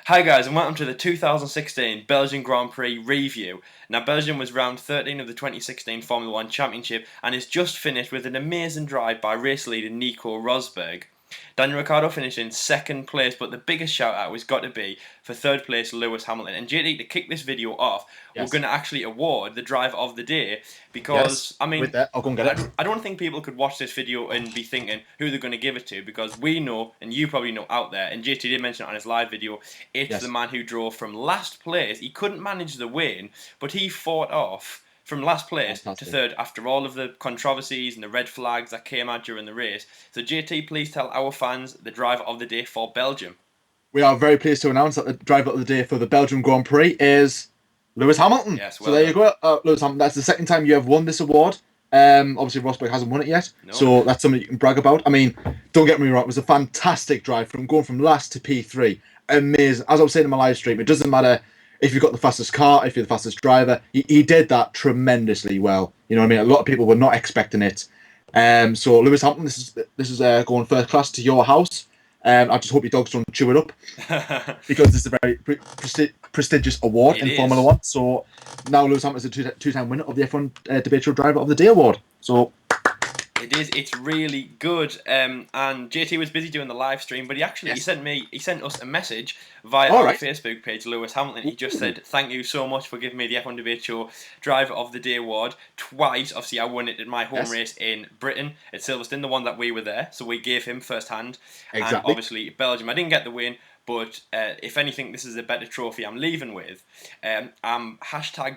Hi guys and welcome to the 2016 Belgian Grand Prix review. Now Belgium was round 13 of the 2016 Formula 1 Championship and is just finished with an amazing drive by race leader Nico Rosberg. Daniel Ricciardo finished in second place, but the biggest shout out has got to be for third place Lewis Hamilton. And JD, to kick this video off, we're Yes. going to actually award the driver of the day Yes. because, I With mean, that, I'll go and get it. I don't think people could watch this video and be thinking who they're going to give it to, because we know, and you probably know out there, and JT did mention it on his live video, it's the Yes. man who drove from last place. He couldn't manage the win, but he fought off from last place to Fantastic. third after all of the controversies and the red flags that came out during the race. So JT, please tell our fans the driver of the day for Belgium. We are very pleased to announce that the driver of the day for the Belgian Grand Prix is Lewis Hamilton. Yes, So well there you done. go, Lewis Hamilton. That's the second time you have won this award. Obviously Rosberg hasn't won it yet, No. so that's something you can brag about. I mean, don't get me wrong, it was a fantastic drive from going from last to P3. Amazing. As I was saying in my live stream, it doesn't matter if you've got the fastest car, if you're the fastest driver. He did that tremendously well. You know what I mean? A lot of people were not expecting it. So Lewis Hamilton, this is going first class to your house. I just hope your dogs don't chew it up because this is a very prestigious award in Formula One. So now Lewis Hamilton is a two-time winner of the F1 Debatable Driver of the Day award. So It is. It's really good. And JT was busy doing the live stream, but he sent us a message via our Facebook page, Lewis Hamilton. He just said, "Thank you so much for giving me the F1 Debate Show Driver of the Day award twice. Obviously, I won it at my home race in Britain at Silverstone, the one that we were there. So we gave him first hand. Exactly. And obviously Belgium, I didn't get the win." But if anything, this is a better trophy I'm leaving with. I'm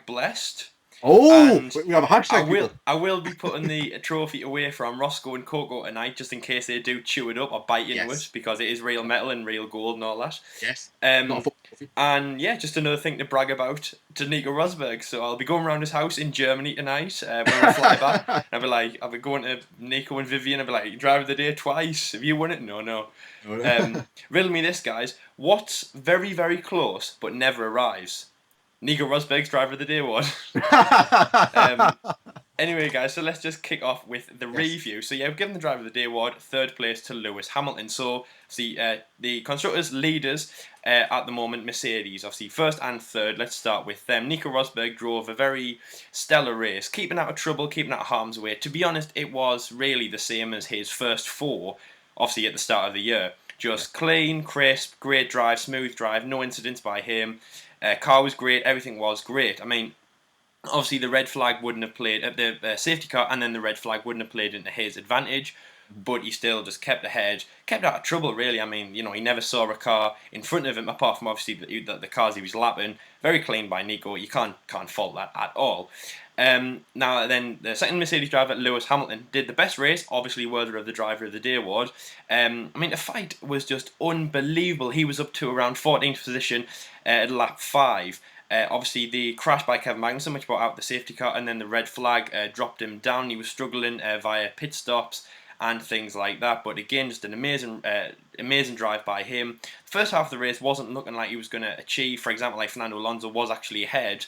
#blessed. And we have a hashtag. I will be putting the trophy away from Roscoe and Coco tonight, just in case they do chew it up or bite into it, because it is real metal and real gold and all that. Yes. And yeah, just another thing to brag about to Nico Rosberg. So I'll be going around his house in Germany tonight when I fly back. And I'll be going to Nico and Vivian. I'll be like, driver of the day twice. Have you won it? No. Riddle me this, guys. What's very, very close but never arrives? Nico Rosberg's driver of the day award. Anyway, guys, so let's just kick off with the review. So yeah, we've given the driver of the day award, third place to Lewis Hamilton. So the constructors leaders at the moment, Mercedes, obviously first and third. Let's start with them. Nico Rosberg drove a very stellar race, keeping out of trouble, keeping out of harm's way. To be honest, it was really the same as his first four, obviously at the start of the year. Just clean, crisp, great drive, smooth drive, no incidents by him. Car was great, everything was great. I mean, obviously the red flag wouldn't have played, the safety car and then the red flag wouldn't have played into his advantage, but he still just kept ahead, kept out of trouble really. I mean, you know, he never saw a car in front of him, apart from obviously the cars he was lapping. Very clean by Nico, you can't fault that at all. Now then, the second Mercedes driver, Lewis Hamilton, did the best race, obviously worthy of the Driver of the Day award. I mean, the fight was just unbelievable. He was up to around 14th position at lap 5. Obviously, the crash by Kevin Magnussen, which brought out the safety car, and then the red flag dropped him down. He was struggling via pit stops and things like that. But again, just an amazing drive by him. The first half of the race wasn't looking like he was going to achieve. For example, like Fernando Alonso was actually ahead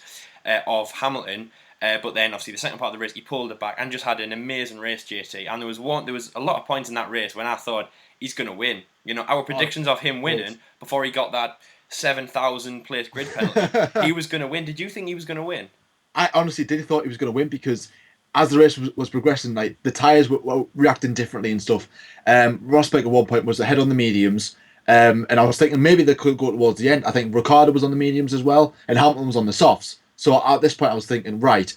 of Hamilton. But then, obviously, the second part of the race, he pulled it back and just had an amazing race, JT. And there was a lot of points in that race when I thought he's going to win. You know, our predictions of him winning before he got that 7,000 plate grid penalty, he was going to win. Did you think he was going to win? I honestly did thought he was going to win because as the race was progressing, like the tyres were reacting differently and stuff. Rosberg at one point was ahead on the mediums. And I was thinking maybe they could go towards the end. I think Ricciardo was on the mediums as well, and Hamilton was on the softs. So at this point, I was thinking, right,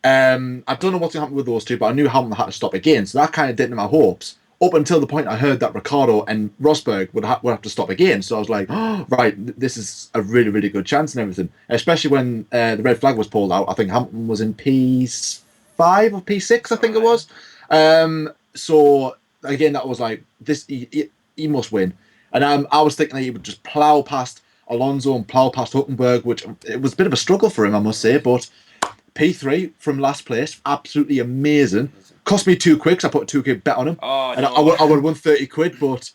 I don't know what's going to happen with those two, but I knew Hamilton had to stop again. So that kind of did my hopes up until the point I heard that Ricciardo and Rosberg would have to stop again. So I was like, oh, right, this is a really, really good chance and everything. Especially when the red flag was pulled out. I think Hamilton was in P5 or P6, I think it was. So again, that was like, he must win. And I was thinking that he would just plough past Alonso and plough past Hülkenberg, which it was a bit of a struggle for him, I must say. But P3 from last place, absolutely amazing. Cost me £2 'cause I put a £2 bet on him. Oh, and no. I would have won £30, but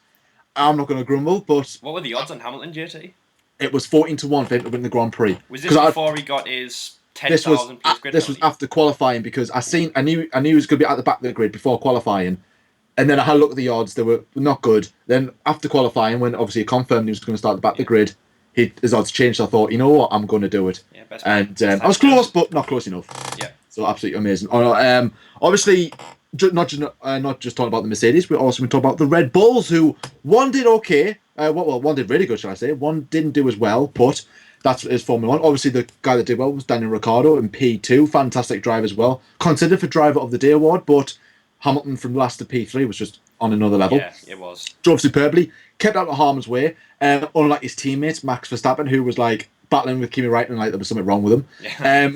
I'm not going to grumble. But what were the odds on Hamilton, JT? It was 14-1 for him to win the Grand Prix. Was this before he got his 10,000 plus grid This was after qualifying because I knew he was going to be at the back of the grid before qualifying. And then I had a look at the odds. They were not good. Then after qualifying, when obviously it confirmed he was going to start at the back of the grid, his odds changed. So I thought, you know what, I'm going to do it. Yeah, best And best I time was to do it. close, but not close enough. Yeah. So absolutely amazing. Obviously, not just talking about the Mercedes, but also been talking about the Red Bulls, who one did okay. One did really good, shall I say? One didn't do as well, but that's is Formula One. Obviously, the guy that did well was Daniel Ricciardo in P2, fantastic drive as well, considered for Driver of the Day award. But Hamilton from last to P3 was just on another level. Yeah, it was. Drove superbly, kept out of harm's way. Unlike his teammate Max Verstappen, who was like battling with Kimi Raikkonen, like there was something wrong with him. Yeah.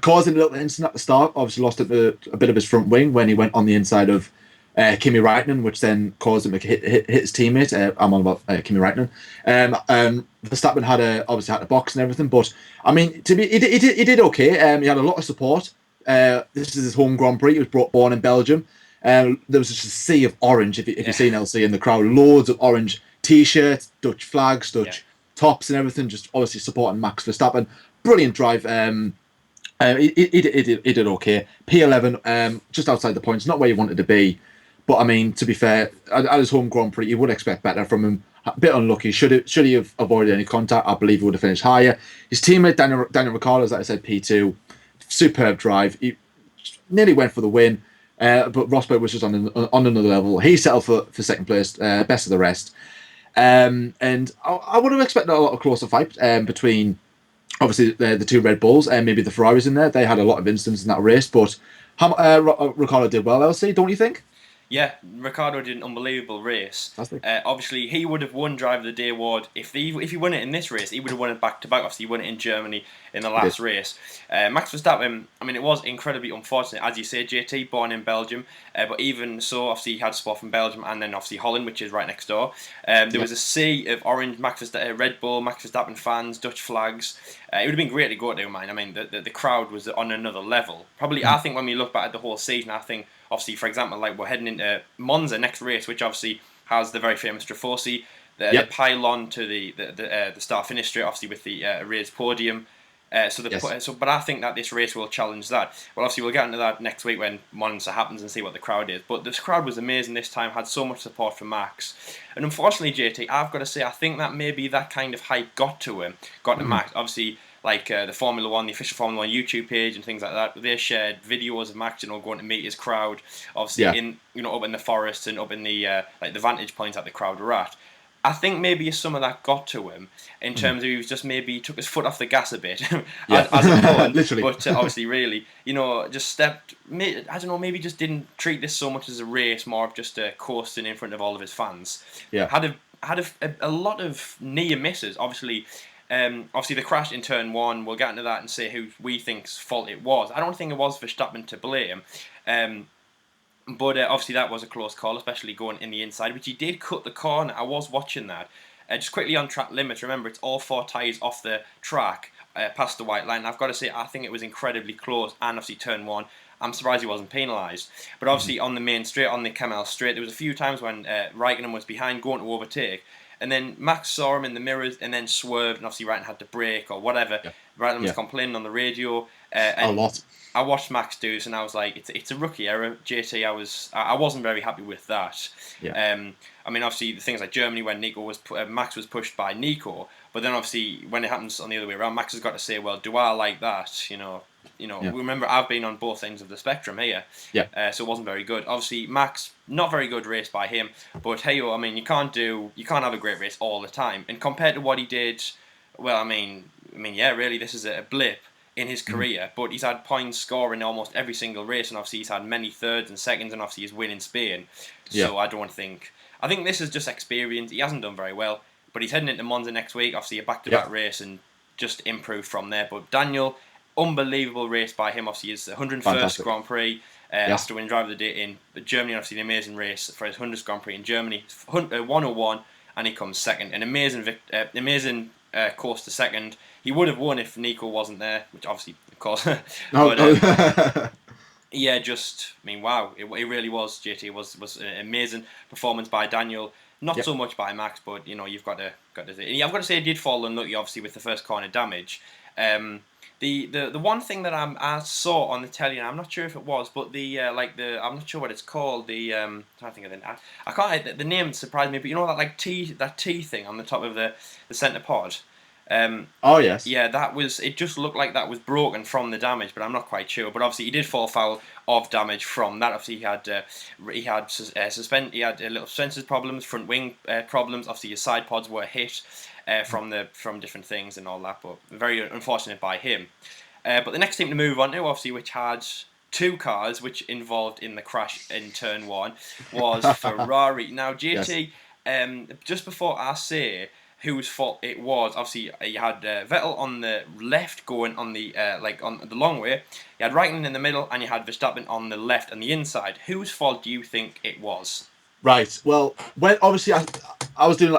Causing a little incident at the start. Obviously, lost a bit of his front wing when he went on the inside of Kimi Raikkonen, which then caused him to hit his teammate. I'm on about Kimi Raikkonen. Verstappen obviously had a box and everything, but I mean, he did okay. He had a lot of support. This is his home Grand Prix. He was born in Belgium. There was just a sea of orange. If you've seen LC in the crowd, loads of orange T-shirts, Dutch flags, Dutch tops, and everything. Just obviously supporting Max Verstappen. Brilliant drive. He did okay. P11, just outside the points, not where he wanted to be. But I mean, to be fair, at his home Grand Prix, you would expect better from him. A bit unlucky. Should he have avoided any contact? I believe he would have finished higher. His teammate Daniel Ricciardo, as I said, P2, superb drive. He nearly went for the win, but Rosberg was just on another level. He settled for second place, best of the rest. And I would have expected a lot of closer fight between obviously the two Red Bulls and maybe the Ferraris in there. They had a lot of incidents in that race, but Ricciardo did well, LC, don't you think? Yeah, Ricardo did an unbelievable race. Fantastic. Obviously, he would have won Driver of the Day award if he won it in this race. He would have won it back to back. Obviously, he won it in Germany in the last race. Max Verstappen, I mean, it was incredibly unfortunate, as you say, JT, born in Belgium. But even so, obviously, he had support from Belgium and then obviously Holland, which is right next door. There was a sea of orange Red Bull, Max Verstappen fans, Dutch flags. It would have been great to go to, man. I mean, the crowd was on another level. Probably, I think when we look back at the whole season, I think, obviously, for example, like we're heading into Monza next race, which obviously has the very famous Tifosi, the pylon to the start finish straight, obviously with the raised podium. But I think that this race will challenge that. Well, obviously, we'll get into that next week when Monza happens and see what the crowd is. But this crowd was amazing this time, had so much support from Max. And unfortunately, JT, I've got to say, I think that maybe that kind of hype got to Max. Obviously, like the Formula One, the official Formula One YouTube page and things like that, they shared videos of Max, going to meet his crowd. Obviously, up in the forest and up in the the vantage points that the crowd were at. I think maybe some of that got to him in terms of he was just maybe took his foot off the gas a bit, as a pun. Literally. But obviously, really, just stepped. I don't know, maybe just didn't treat this so much as a race, more of just coasting in front of all of his fans. Yeah. Had a lot of near misses. Obviously, the crash in turn one. We'll get into that and say who we think's fault it was. I don't think it was Verstappen to blame. But obviously that was a close call, especially going in the inside, which he did cut the corner. I was watching that. Just quickly on track limits, remember it's all four tyres off the track past the white line. I've got to say, I think it was incredibly close, and obviously turn one, I'm surprised he wasn't penalised. But obviously on the main straight, on the Kemmel straight, there was a few times when Raikkonen was behind going to overtake, and then Max saw him in the mirrors and then swerved, and obviously Raikkonen had to brake or whatever. Yeah. Raikkonen was complaining on the radio. A lot. I watched Max do this and I was like, it's a rookie error. JT, I wasn't very happy with that. Yeah. I mean, obviously the things like Germany when Max was pushed by Nico, but then obviously when it happens on the other way around, Max has got to say, well, do I like that? Remember I've been on both ends of the spectrum here. Yeah. So it wasn't very good. Obviously Max, not very good race by him, but hey, I mean, you can't have a great race all the time. And compared to what he did, well, I mean, yeah, really, this is a blip in his career, but he's had points scoring almost every single race, and obviously he's had many thirds and seconds, and obviously his win in Spain. So I think this is just experience. He hasn't done very well, but he's heading into Monza next week, obviously a back-to-back race, and just improve from there. But Daniel, unbelievable race by him. Obviously his 101st Fantastic. Grand Prix after winning Driver of the Day in Germany. Obviously an amazing race for his 100th Grand Prix in Germany, 101, and he comes second. An amazing course to second. He would have won if Nico wasn't there, which obviously, of course. Yeah, wow, it really was. JT was an amazing performance by Daniel. Not so much by Max, but you've got to. I've got to say, he did fall unlucky, obviously, with the first corner damage. The one thing that I saw on the telly, and I'm not sure if it was, but I'm not sure what it's called. I'm trying to think of it. I can't. The name surprised me, but that T thing on the top of the centre pod. Oh yes. Yeah, that was. It just looked like that was broken from the damage, but I'm not quite sure. But obviously, he did fall foul of damage from that. Obviously, he had a little sensors problems, front wing problems. Obviously, his side pods were hit from different things and all that. But very unfortunate by him. But the next team to move on to, obviously, which had two cars which involved in the crash in turn one, was Ferrari. Now, Yes. JT, just before I say whose fault it was. Obviously, you had Vettel on the left going on the on the long way. You had Raikkonen in the middle, and you had Verstappen on the left and the inside. Whose fault do you think it was? Right. Well, when obviously I was doing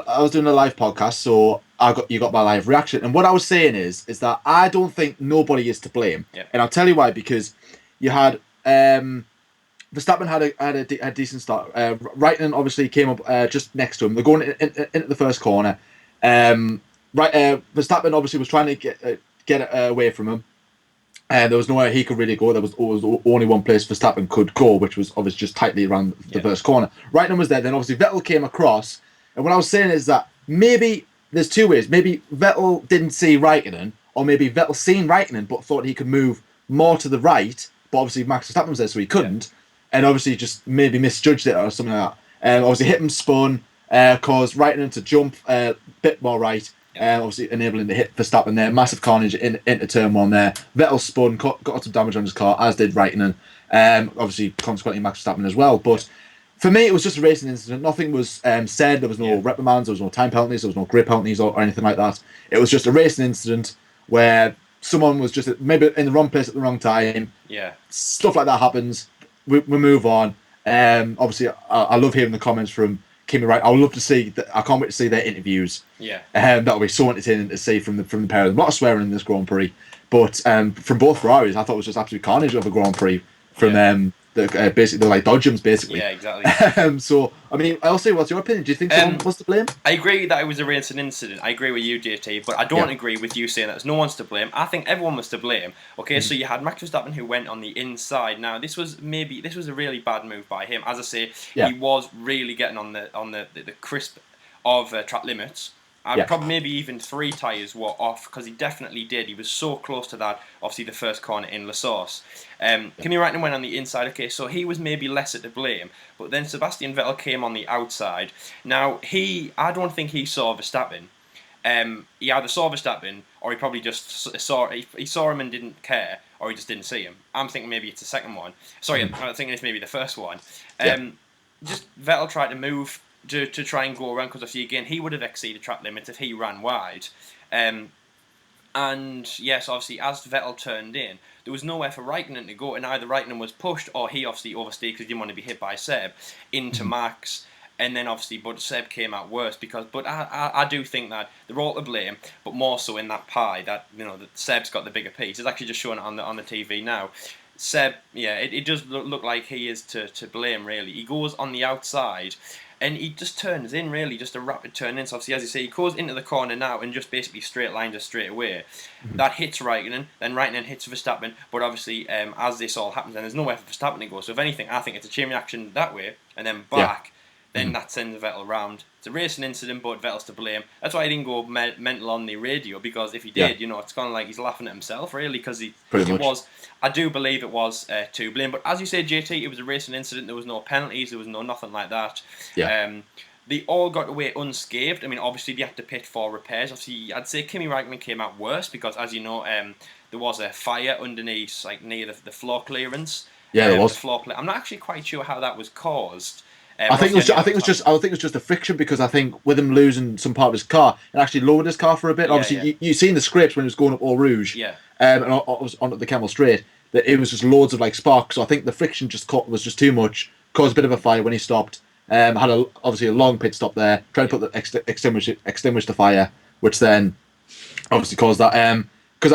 a live podcast, so you got my live reaction, and what I was saying is that I don't think nobody is to blame, Yeah. and I'll tell you why, because you had Verstappen had a decent start. Raikkonen obviously came up just next to him. They're going into the first corner. Verstappen obviously was trying to get away from him. There was nowhere he could really go. There was only one place Verstappen could go, which was obviously just tightly around the first corner. Raikkonen was there. Then obviously Vettel came across. And what I was saying is that maybe there's two ways. Maybe Vettel didn't see Raikkonen, or maybe Vettel seen Raikkonen but thought he could move more to the right. But obviously Max Verstappen was there, so he couldn't. And obviously just maybe misjudged it or something like that. Obviously hit him spun, caused Raikkonen to jump a bit more right. Obviously enabling the hit Verstappen there. Massive carnage into turn one there. Vettel spun, got some damage on his car, as did Raikkonen. Obviously, consequently, Max Verstappen as well. But for me, it was just a racing incident. Nothing was said. There was no reprimands. There was no time penalties. There was no grid penalties or anything like that. It was just a racing incident where someone was just maybe in the wrong place at the wrong time. Yeah. Stuff like that happens. We move on. Obviously, I love hearing the comments from Kimi Right. I would love to see that. I can't wait to see their interviews. Yeah. That'll be so entertaining to see from the pair of them. A lot of swearing in this Grand Prix, but from both Ferraris, I thought it was just absolute carnage of a Grand Prix from basically they're like dodgems basically. Yeah, exactly. So I mean, I'll say, what's your opinion? Do you think someone was to blame? I agree that it was a racing incident. I agree with you, JT, but I don't agree with you saying that there's no one's to blame. I think everyone was to blame. Okay, so you had Max Verstappen who went on the inside. Now this was a really bad move by him. As I say, he was really getting on the crisp of track limits. Probably maybe even 3 tyres were off because he definitely did. He was so close to that. Obviously, the first corner in La Source. Kimi Raikkonen went on the inside. Okay, so he was maybe lesser to blame. But then Sebastian Vettel came on the outside. Now I don't think he saw Verstappen. He either saw Verstappen or he probably just saw him and didn't care, or he just didn't see him. I'm thinking maybe it's the second one. Sorry, I'm thinking it's maybe the first one. Just Vettel tried to move to try and go around because obviously again he would have exceeded track limits if he ran wide. And yes, obviously as Vettel turned in, there was nowhere for Raikkonen to go, and either Raikkonen was pushed or he obviously overstayed because he didn't want to be hit by Seb into Max. And then obviously, but Seb came out worse but I do think that they're all to blame, but more so in that pie that that Seb's got the bigger piece. It's actually just showing it on the TV now. Seb, it does look like he is to blame really. He goes on the outside. And he just turns in, really, just a rapid turn in. So obviously, as you say, he goes into the corner now and just basically straight lines us straight away. That hits Raikkonen, then Raikkonen hits Verstappen. But obviously, as this all happens, and there's nowhere for Verstappen to go. So if anything, I think it's a chain reaction that way, and then back. Then that sends Vettel round. It's a racing incident, but Vettel's to blame. That's why he didn't go mental on the radio, because if he did, it's kind of like he's laughing at himself, really, because I do believe it was to blame. But as you say, JT, it was a racing incident. There was no penalties. There was nothing like that. Yeah. They all got away unscathed. I mean, obviously, they had to pit for repairs. Obviously, I'd say Kimi Raikkonen came out worse because, as you know, there was a fire underneath, like near the floor clearance. Yeah, there was. I'm not actually quite sure how that was caused. I think it was just a friction, because I think with him losing some part of his car, it actually lowered his car for a bit. Obviously, you seen the scrapes when he was going up Eau Rouge, and was onto the Camel Straight. That it was just loads of like sparks. So I think the friction was just too much, caused a bit of a fire when he stopped. Had obviously a long pit stop there, trying to put the extinguish the fire, which then obviously caused that. Because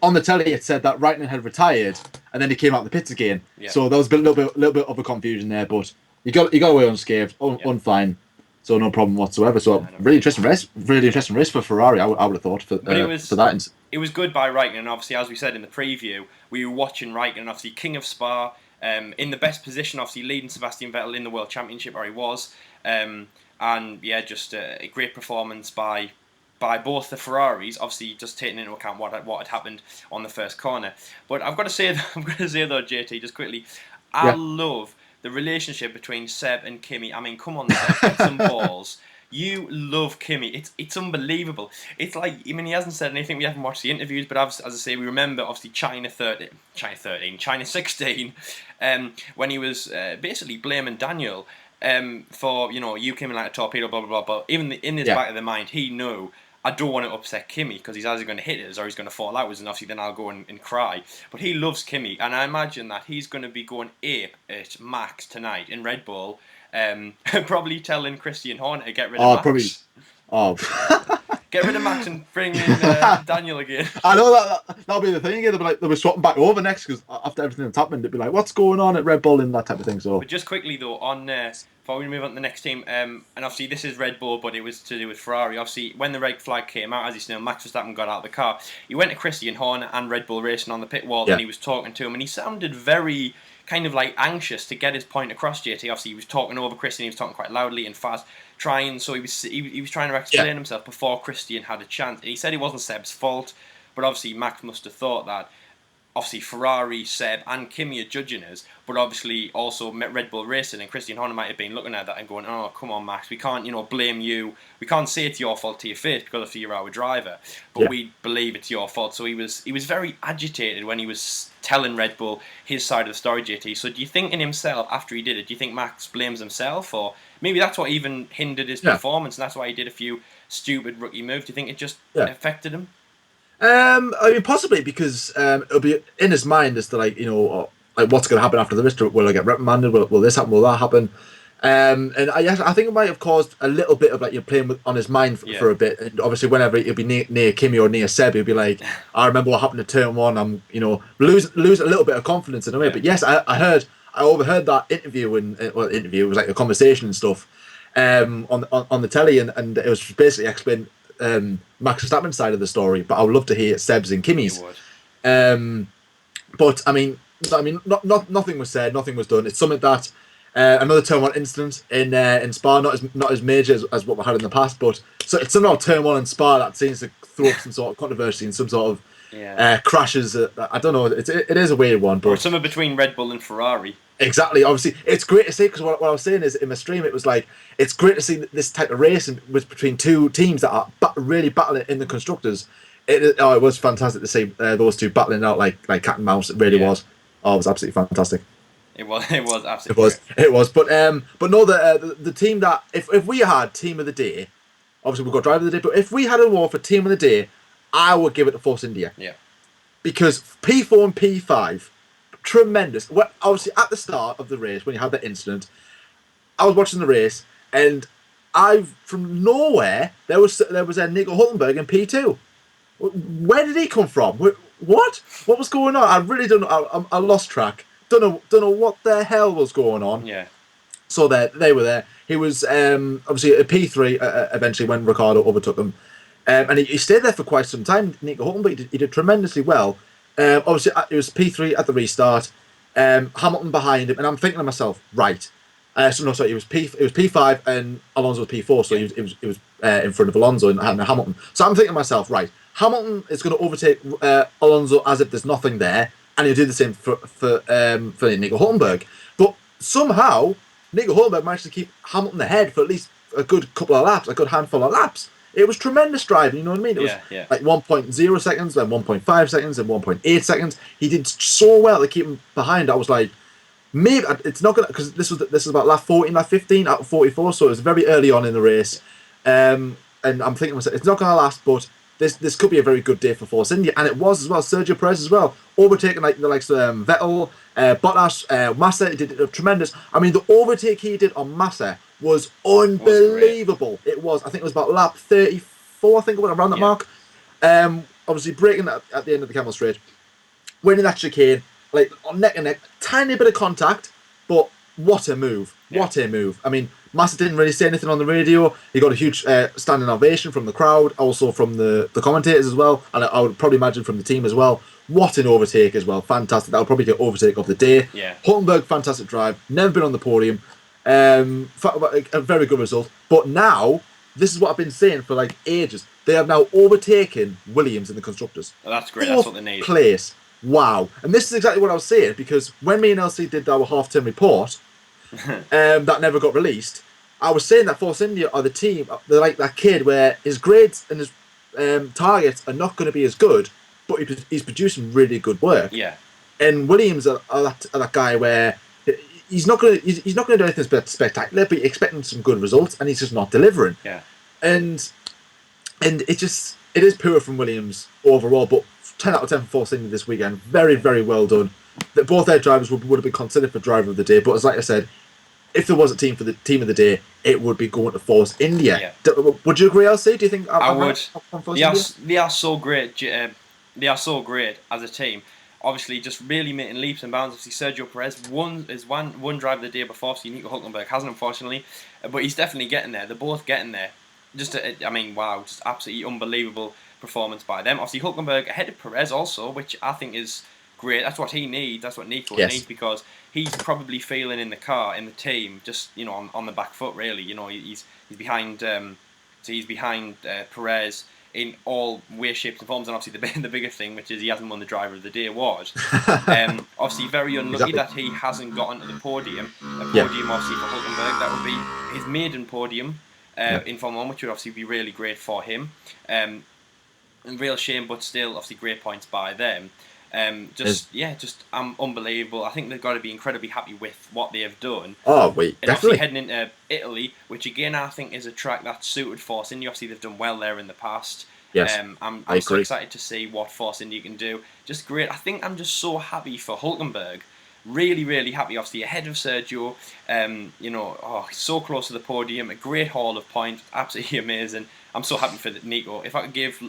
on the telly it said that Raikkonen had retired, and then he came out the pits again. So there was a little bit of a confusion there, but. You got away unscathed, unfine, so no problem whatsoever. So really interesting race for Ferrari. I would have thought for that. It was good by Raikkonen. Obviously, as we said in the preview, we were watching Raikkonen, obviously King of Spa, in the best position, obviously leading Sebastian Vettel in the World Championship, where he was, just a great performance by by both the Ferraris, obviously just taking into account what had happened on the first corner. But I've got to say, though, JT, just quickly, I Yeah. love the relationship between Seb and Kimi. I mean, come on, Seb, get some balls. You love Kimi. It's unbelievable. It's like, I mean, he hasn't said anything. We haven't watched the interviews, but as I say, we remember obviously China 16, when he was basically blaming Daniel for, you came in like a torpedo, blah blah blah. But even in his back of the mind, he knew, I don't want to upset Kimi because he's either going to hit us or he's going to fall out, and obviously then I'll go and cry. But he loves Kimi, and I imagine that he's going to be going ape at Max tonight in Red Bull, probably telling Christian Horner to get rid of Max. Probably. Oh. Get rid of Max and bring in Daniel again. I know that'll be the thing again. They'll be swapping back over next because after everything that's happened, it'd be like, what's going on at Red Bull and that type of thing. So, but just quickly though, before we move on to the next team, and obviously this is Red Bull, but it was to do with Ferrari. Obviously, when the red flag came out, as you know, Max Verstappen got out of the car. He went to Christian Horner and Red Bull Racing on the pit wall, and he was talking to him, and he sounded very kind of like anxious to get his point across. JT, obviously, he was talking over Christian. He was talking quite loudly and fast. So he was trying to explain himself before Christian had a chance. And he said it wasn't Seb's fault, but obviously Max must have thought that obviously Ferrari, Seb and Kimi are judging us, but obviously also Red Bull Racing and Christian Horner might have been looking at that and going, oh, come on, Max, we can't, blame you. We can't say it's your fault to your face because obviously you're our driver, but we believe it's your fault. So he was very agitated when he was telling Red Bull his side of the story, JT. So do you think in himself, after he did it, do you think Max blames himself, or maybe that's what even hindered his performance and that's why he did a few stupid rookie moves? Do you think it just affected him? I mean, possibly because it'll be in his mind as to like what's going to happen after the race. Will I get reprimanded? Will this happen? Will that happen? And I think it might have caused a little bit of like you're playing on his mind for a bit. And obviously, whenever he'll be near Kimi or near Seb, he'll be like, "I remember what happened to turn one." I'm lose a little bit of confidence in a way. But yes, I overheard that interview it was like a conversation and stuff on the telly, and it was basically explained. Max Verstappen's side of the story, but I would love to hear Seb's and Kimi's. But I mean, nothing was said, nothing was done. It's something that another turn one incident in Spa, not as major as what we had in the past, but so it's somehow turn one in Spa that seems to throw up some sort of controversy and some sort of crashes. I don't know. It is a weird one, but somewhere between Red Bull and Ferrari. Exactly. Obviously, it's great to see because what I was saying is in my stream, it was like it's great to see this type of racing was between two teams that are really battling in the constructors. It was fantastic to see those two battling out like cat and mouse. It really was. Oh, it was absolutely fantastic. It was absolutely. It was. But no, the team that if we had team of the day, obviously we've got driver of the day. But if we had a award for team of the day, I would give it to Force India. Yeah. Because P4 and P5. Tremendous. Well, obviously, at the start of the race, when you had that incident, I was watching the race, and from nowhere there was Nico Hulkenberg in P2. Where did he come from? What was going on? I really don't know. I lost track. Don't know what the hell was going on. Yeah. So they were there. He was obviously at P3 eventually when Ricciardo overtook him, and he stayed there for quite some time. Nico Hulkenberg he did tremendously well. Obviously, it was P3 at the restart. Hamilton behind him, and I'm thinking to myself, right. It was P5 and Alonso was P4, so it was in front of Alonso and Hamilton. So I'm thinking to myself, right, Hamilton is going to overtake Alonso as if there's nothing there, and he'll do the same for Nico Hulkenberg. But somehow Nico Hulkenberg managed to keep Hamilton ahead for at least a good couple of laps, a good handful of laps. It was tremendous driving, you know what I mean? It was like 1.0 seconds, then 1.5 seconds, and 1.8 seconds. He did so well to keep him behind. I was like, maybe it's not gonna, because this is about lap 14, lap 15 out of 44, so it was very early on in the race. And I'm thinking to myself, it's not gonna last, but this could be a very good day for Force India, and it was as well. Sergio Perez as well, overtaking like the likes of Vettel, Bottas, Massa. He did tremendous. I mean, the overtake he did on Massa was unbelievable. It was. I think it was about lap 34. I think it went around that mark. Obviously breaking at the end of the Camel Straight, winning that chicane, like neck and neck, tiny bit of contact, but what a move! What a move! I mean, Massa didn't really say anything on the radio. He got a huge standing ovation from the crowd, also from the commentators as well, and I would probably imagine from the team as well. What an overtake as well! Fantastic. That would probably get overtake of the day. Yeah. Hulkenberg, fantastic drive. Never been on the podium. A very good result. But now, this is what I've been saying for like ages. they have now overtaken Williams in the constructors. Well, that's great. That's what they need. Place. Wow. And this is exactly what I was saying, because when me and Elsie did our half-term report, that never got released, I was saying that Force India are the team, they're like that kid where his grades and his targets are not going to be as good, but he's producing really good work. Yeah. And Williams are that guy where he's not going to do anything spectacular, but you're expecting some good results, and he's just not delivering. Yeah. And it is poor from Williams overall, but 10 out of 10 for Force India this weekend. Very, very well done. That both their drivers would have been considered for driver of the day, but as like I said, if there was a team for the team of the day, it would be going to Force India. Yeah. Would you agree, LC? Do you think I would? They are so great. They are so great as a team. Obviously, just really making leaps and bounds. Obviously, Sergio Perez one drive of the day before, so Nico Hülkenberg hasn't, unfortunately, but he's definitely getting there. They're both getting there. Wow, just absolutely unbelievable performance by them. Obviously, Hülkenberg ahead of Perez also, which I think is great. That's what he needs. That's what Nico needs, because he's probably feeling in the car, in the team, just on the back foot. Really, he's behind. He's behind Perez in all ways, shapes and forms, and obviously the bigger thing, which is he hasn't won the Driver of the Day award. Obviously, very unlucky that he hasn't gotten to the podium. A podium, obviously, for Hülkenberg, that would be his maiden podium in Formula 1, which would obviously be really great for him. Real shame, but still, obviously, great points by them. Unbelievable. I think they've got to be incredibly happy with what they have done. Oh, wait, and definitely. Obviously heading into Italy, which again I think is a track that's suited Force India. Obviously they've done well there in the past. Yes, I'm so excited to see what Force India can do. Just great. I think I'm just so happy for Hülkenberg. Really, really happy. Obviously ahead of Sergio. So close to the podium. A great haul of points. Absolutely amazing. I'm so happy for Nico. If I could give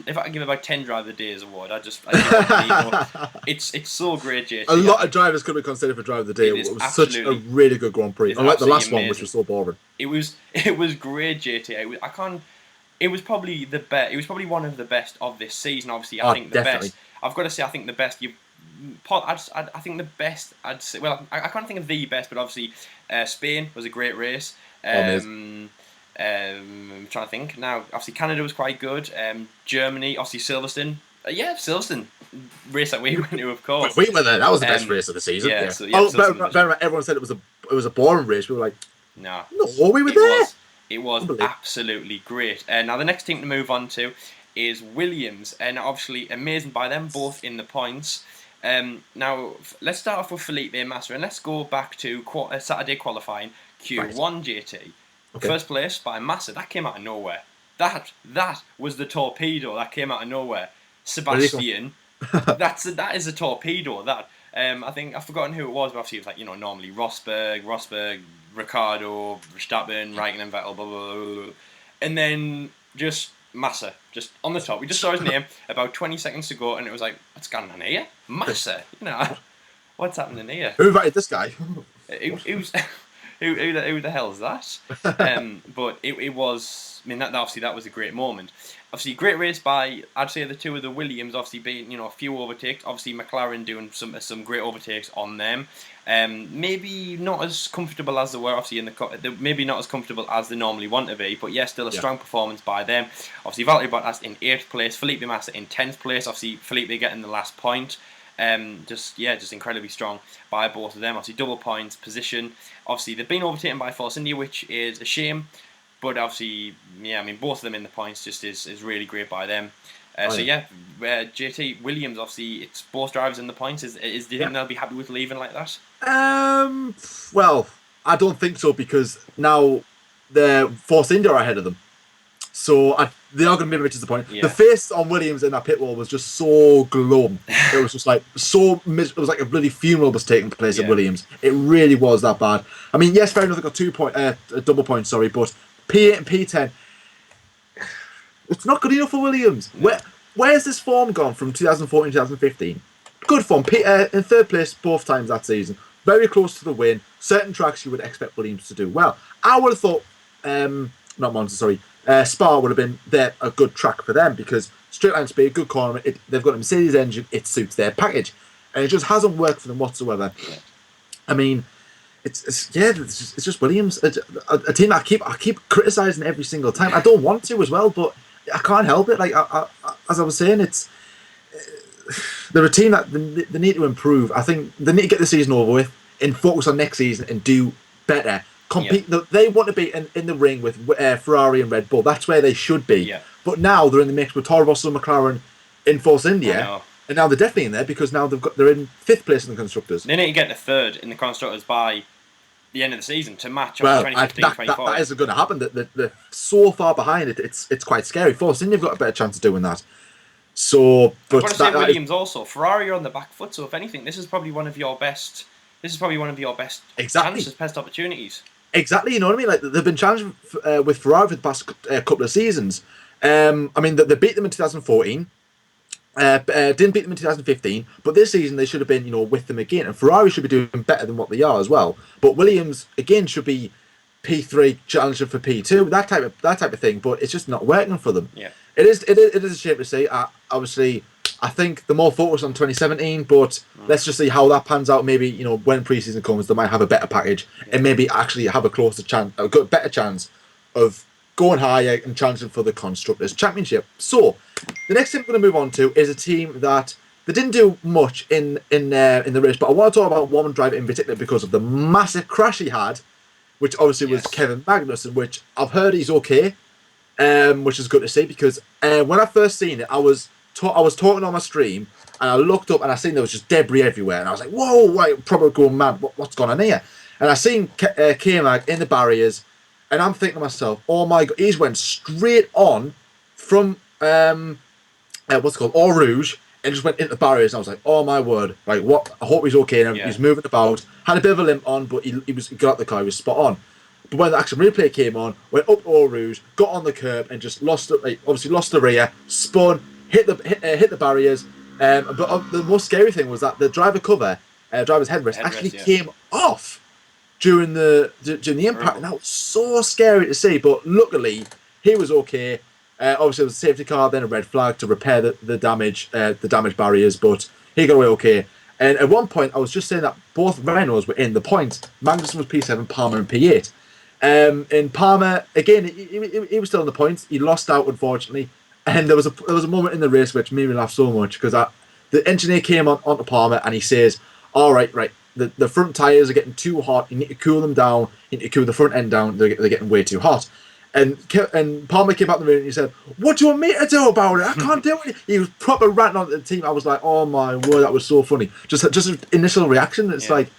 about 10 Driver of the Days award, I'd give it to Nico. It's so great, JT. A lot of drivers could be considered for Driver of the Day. It was such a really good Grand Prix. Unlike the last one, which was so boring. It was great, JT. It was probably the best. It was probably one of the best of this season. Obviously, I think the best. I've got to say, I think the best. I think the best. I'd say. Well, I can't think of the best, but obviously, Spain was a great race. I'm trying to think now. Obviously, Canada was quite good. Germany, obviously Silverstone. Silverstone race that we went to, of course. We went there. That was the best race of the season. Everyone said it was a boring race. We were like, no, we were there. It was absolutely great. Now the next team to move on to is Williams, and obviously amazing by them, both in the points. Now let's start off with Felipe Massa, and let's go back to Saturday qualifying Q1, right. JT. Okay. First place by Massa. That came out of nowhere. That was the torpedo that came out of nowhere. Sebastian. that is a torpedo. That I think I've forgotten who it was, but obviously it was like normally Rosberg, Ricardo, Verstappen, Raikkonen, Vettel, blah, blah, blah, blah. And then just Massa, just on the top. We just saw his name about 20 seconds ago, and it was like, what's going on here? Massa, what's happening here? Who invited this guy? Who the hell is that? But it was. I mean, that was a great moment. Obviously, great race by, I'd say, the two of the Williams. Obviously, being a few overtakes. Obviously, McLaren doing some great overtakes on them. Maybe not as comfortable as they were. Obviously, maybe not as comfortable as they normally want to be. But still a strong performance by them. Obviously, Valtteri Bottas in 8th place. Felipe Massa in 10th place. Obviously, Felipe getting the last point. Just incredibly strong by both of them. Obviously, double points position. Obviously, they've been overtaken by Force India, which is a shame. But obviously, both of them in the points just is really great by them. JT Williams, obviously, it's both drivers in the points. Do you think they'll be happy with leaving like that? Well, I don't think so, because now the Force India are ahead of them. So they are going to be a bit disappointed. Yeah. The face on Williams in that pit wall was just so glum. It was just like it was like a bloody funeral was taking place at Williams. It really was that bad. I mean, yes, fair enough, they got double points, sorry, but P8 and P10, it's not good enough for Williams. No. Where's this form gone from 2014 to 2015? Good form. In 3rd place both times that season. Very close to the win. Certain tracks you would expect Williams to do well. I would have thought, not Monza, sorry, Spa would have been a good track for them, because straight line speed, good corner, they've got a Mercedes engine, it suits their package. And it just hasn't worked for them whatsoever. I mean, it's just Williams, a team I keep criticising every single time. I don't want to as well, but I can't help it. Like as I was saying, they're a team that they need to improve. I think they need to get the season over with and focus on next season and do better. Yeah, Compete. They want to be in the ring with Ferrari and Red Bull. That's where they should be. yeah, But now they're in the mix with Toro Rosso and McLaren in Force I India, know. and now they're definitely in there because now they're in fifth place in the constructors. They need to get to third in the constructors by the end of the season to match obviously Well, 2015, that 24. isn't going to happen. They're so far behind it. It's quite scary. Force India have got a better chance of doing that. So, I've but got to say that is Williams also. Ferrari are on the back foot, so if anything, this is probably one of your best. This is probably one of your best exactly. chances, best opportunities. Exactly, you know what I mean. Like they've been challenged with Ferrari for the past couple of seasons. I mean, they beat them in 2014. Didn't beat them in 2015, but this season they should have been, with them again. And Ferrari should be doing better than what they are as well. But Williams again should be P3 challenging for P2, that type of thing. But it's just not working for them. Yeah. It is a shame to see. Obviously, I think the more focus on 2017, but let's just see how that pans out. Maybe when preseason comes, they might have a better package and maybe actually have a better chance of going higher and challenging for the constructors championship. So the next team we're going to move on to is a team that they didn't do much in the race, but I want to talk about one driver in particular because of the massive crash he had, which obviously was Yes. Kevin Magnussen, which I've heard he's okay, which is good to see because when I first seen it, I was talking on my stream and I looked up and I seen there was just debris everywhere and I was like, whoa, wait, probably going mad. What's going on here? And I seen K-Mag in the barriers and I'm thinking to myself, oh my god, he's went straight on from what's it called, Eau Rouge, and just went into the barriers. And I was like, oh my word, like what? I hope he's okay. And Yeah. he's moving about, had a bit of a limp on, but he got out the car, he was spot on. But when the action replay came on, went up Eau Rouge, got on the curb, and just obviously lost the rear, spun, hit the barriers. But the most scary thing was that the driver's headrest actually yeah. came off during the impact, and that was so scary to see. But luckily, he was okay. Obviously, it was a safety car, then a red flag to repair the damaged barriers, but he got away okay. And at one point, I was just saying that both Renaults were in the points. Magnussen was P7, Palmer in P8. And Palmer again, he was still in the points. He lost out unfortunately, and there was a moment in the race which made me laugh so much because the engineer came onto Palmer and he says, "All right, the front tires are getting too hot. You need to cool them down. You need to cool the front end down. They're getting way too hot." And Palmer came out in the room and he said, "What do you want me to do about it? I can't do it." He was proper ranting on the team. I was like, "Oh my word, that was so funny." Just an initial reaction. It's like,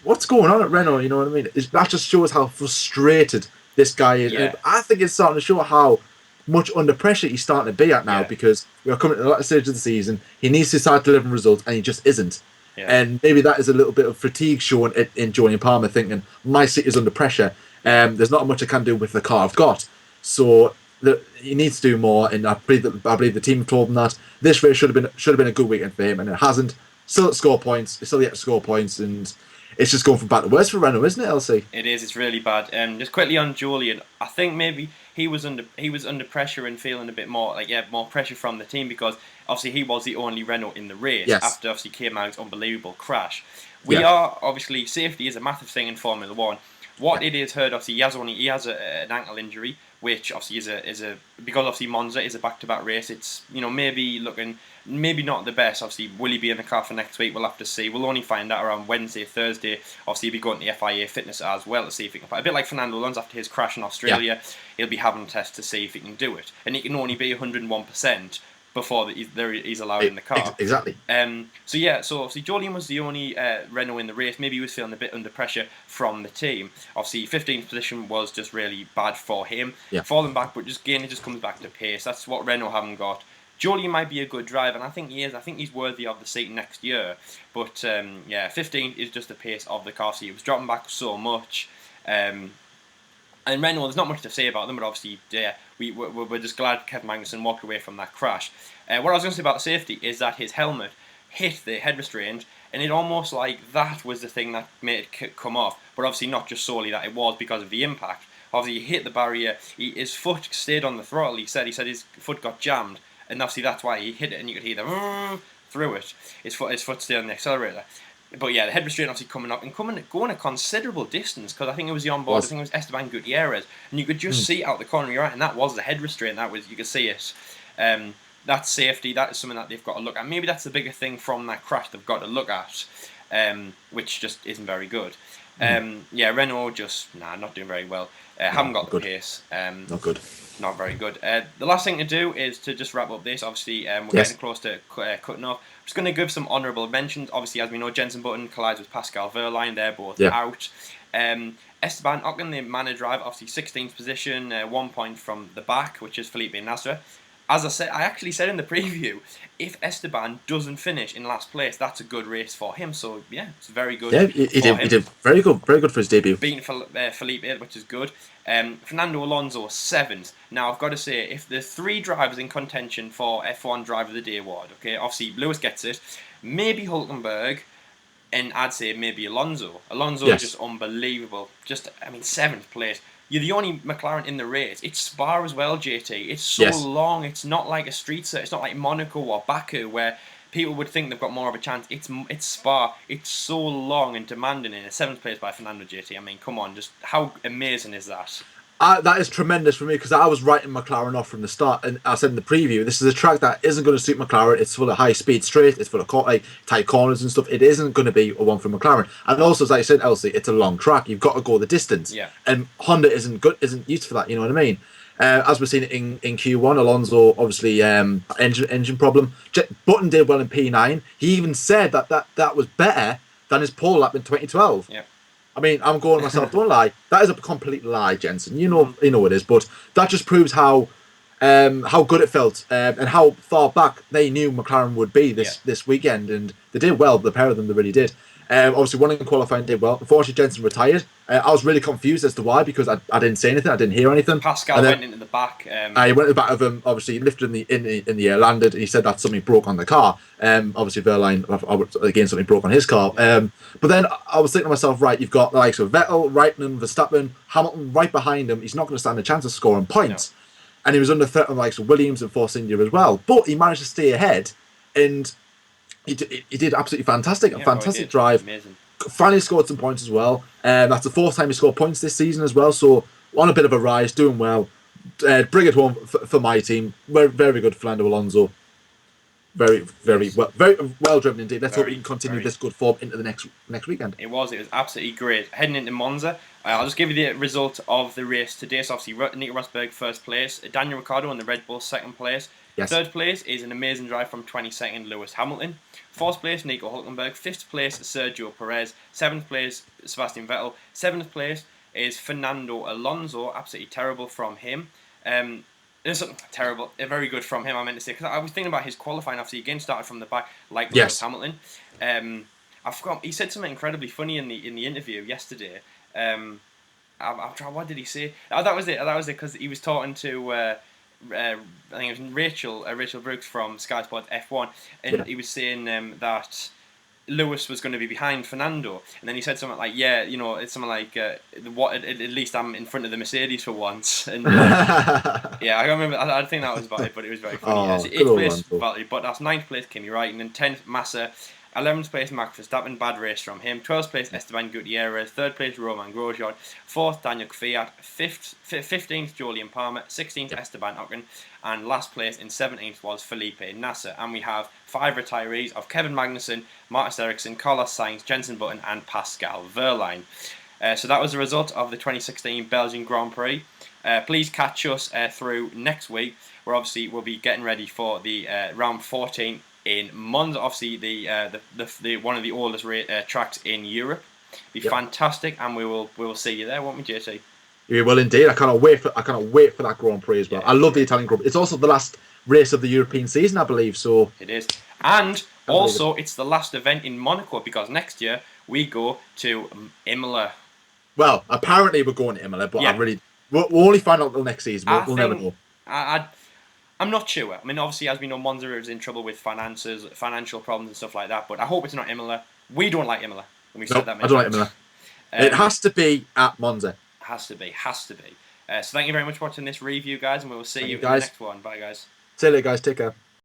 what's going on at Renault? You know what I mean? That just shows how frustrated this guy is. Yeah. And I think it's starting to show how much under pressure he's starting to be at now because we're coming to the latter stage of the season. He needs to start delivering results, and he just isn't. Yeah. And maybe that is a little bit of fatigue showing in Julian Palmer, thinking my seat is under pressure. There's not much I can do with the car I've got, so he needs to do more. And I believe the team told him that this race should have been a good weekend for him, and it hasn't. Still at score points, it's still yet to score points, and it's just going from bad to worse for Renault, isn't it, Elsie? It is. It's really bad. Just quickly on Julian, I think maybe he was under pressure and feeling a bit more more pressure from the team because obviously he was the only Renault in the race after obviously K-Mag's unbelievable crash. We are obviously safety is a massive thing in Formula One. What it is heard obviously he has an ankle injury, which obviously is a because obviously Monza is a back-to-back race. It's maybe not the best. Obviously, will he be in the car for next week? We'll have to see. We'll only find out around Wednesday, Thursday. Obviously, he'll be going to the FIA fitness as well to see if he can. A bit like Fernando Alonso after his crash in Australia, he'll be having tests to see if he can do it, and he can only be 101% before he's allowed in the car. Exactly. So obviously Julian was the only Renault in the race. Maybe he was feeling a bit under pressure from the team. Obviously, 15th position was just really bad for him. Falling back, but it just comes back to pace. That's what Renault haven't got. Julian might be a good driver, and I think he is. I think he's worthy of the seat next year. But 15th is just the pace of the car. So he was dropping back so much. And Renault, there's not much to say about them, but obviously, we're just glad Kevin Magnussen walked away from that crash. What I was going to say about the safety is that his helmet hit the head restraint, and it almost like that was the thing that made it come off. But obviously, not just solely that it was because of the impact. Obviously, he hit the barrier. His foot stayed on the throttle. He said his foot got jammed, and obviously that's why he hit it, and you could hear the through it. His foot stayed on the accelerator. But yeah, the head restraint obviously coming up and going a considerable distance, because I think it was the onboard. I think it was Esteban Gutierrez, and you could just see out the corner of your eye, and that was the head restraint. That was, you could see it. That's safety. That is something that they've got to look at. Maybe that's the bigger thing from that crash they've got to look at, which just isn't very good. Yeah, Renault just not doing very well. Haven't got the pace. Not good. Not very good. The last thing to do is to just wrap up this. Obviously, we're getting close to cutting off. I'm just going to give some honourable mentions. Obviously, as we know, Jenson Button collides with Pascal Wehrlein. They're both out. Esteban Ocon, the manor drive, obviously 16th position, 1 point from the back, which is Felipe Nasser. As I said, I actually said in the preview, if Esteban doesn't finish in last place, that's a good race for him. So yeah, it's very good. Yeah, he did very good for his debut. Beating Felipe, which is good. Fernando Alonso 7th. Now I've got to say, if the 3 drivers in contention for F1 Driver of the Day award, okay, obviously Lewis gets it, maybe Hulkenberg, and I'd say maybe Alonso. Alonso is just unbelievable. 7th place. You're the only McLaren in the race. It's Spa as well, JT. It's so long. It's not like a street circuit. It's not like Monaco or Baku where people would think they've got more of a chance. It's Spa. It's so long and demanding. In a 7th place by Fernando, JT. I mean, come on. Just how amazing is that? That is tremendous for me, because I was writing McLaren off from the start, and I said in the preview, this is a track that isn't going to suit McLaren. It's full of high speed straight, it's full of tight corners and stuff. It isn't going to be a one for McLaren. And also, as I said, Elsie, it's a long track. You've got to go the distance. Yeah. And Honda isn't used for that. You know what I mean? As we've seen in Q1, Alonso obviously engine problem. Button did well in P9. He even said that was better than his pole lap in 2012. Yeah. I mean, I'm going myself, don't lie. That is a complete lie, Jensen. You know it is, but that just proves how good it felt, and how far back they knew McLaren would be this weekend, and they did well. The pair of them, they really did. Obviously, one in qualifying did well. Unfortunately, Jensen retired. I was really confused as to why, because I didn't say anything, I didn't hear anything. Pascal went into the back. He went in the back of him. Obviously, lifted in the air, landed. And he said that something broke on the car. Obviously, Wehrlein again something broke on his car. But then I was thinking to myself, right, you've got the likes of Vettel, Raikkonen, Verstappen, Hamilton right behind him. He's not going to stand a chance of scoring points. No. And he was under threat on the likes of Williams and Force India as well. But he managed to stay ahead, and he did absolutely fantastic. A fantastic drive. Amazing. Finally scored some points as well. That's the 4th time he scored points this season as well. So on a bit of a rise, doing well. Bring it home for my team. Very, very good, Fernando Alonso. Very well driven indeed. Let's hope he can continue this good form into the next weekend. It was absolutely great. Heading into Monza, I'll just give you the result of the race today. So obviously, Nico Rosberg 1st place, Daniel Ricciardo on the Red Bull 2nd place. Yes. 3rd place is an amazing drive from 22nd Lewis Hamilton. 4th place, Nico Hulkenberg. 5th place, Sergio Perez. 7th place, Sebastian Vettel. 7th place is Fernando Alonso. Absolutely terrible from him. Terrible, very good from him, I meant to say, because I was thinking about his qualifying. Obviously, again started from the back, like Lewis Hamilton. I forgot, he said something incredibly funny in the interview yesterday. I'll try. What did he say? Oh, that was it. That was it, because he was talking to I think it was Rachel Brooks from Sky Sports F1, and he was saying that Lewis was going to be behind Fernando, and then he said something like, it's something like, at least I'm in front of the Mercedes for once. And I can't remember. I think that was about it, but it was very funny. 8th place Valtteri Bottas, 9th place Kimi Räikkönen, 10th Massa, 11th place Max Verstappen, bad race from him. 12th place Esteban Gutierrez, 3rd place Romain Grosjean, 4th Daniel Kvyat, 15th Jolyon Palmer, 16th Esteban Ocon, and last place in 17th was Felipe Nasser. And we have 5 retirees of Kevin Magnussen, Marcus Ericsson, Carlos Sainz, Jenson Button, and Pascal Wehrlein. So that was the result of the 2016 Belgian Grand Prix. Please catch us through next week, where obviously we'll be getting ready for the round 14 in Monza, obviously the one of the oldest tracks in Europe. Be fantastic, and we will see you there, won't we, JT? We will indeed. I cannot wait for that Grand Prix as well. I love the Italian Grand Prix. It's also the last race of the European season, I believe. So it is, and also it's the last event in Monaco, because next year we go to Imola. Well, apparently we're going to Imola, but we'll only find out till next season. We'll never know. I'm not sure. I mean, obviously, as we know, Monza is in trouble with financial problems and stuff like that. But I hope it's not Imola. We don't like Imola. And we've said that many times. I don't like Imola. It has to be at Monza. Has to be. So thank you very much for watching this review, guys, and we will see you in the next one. Bye, guys. See you later, guys. Take care.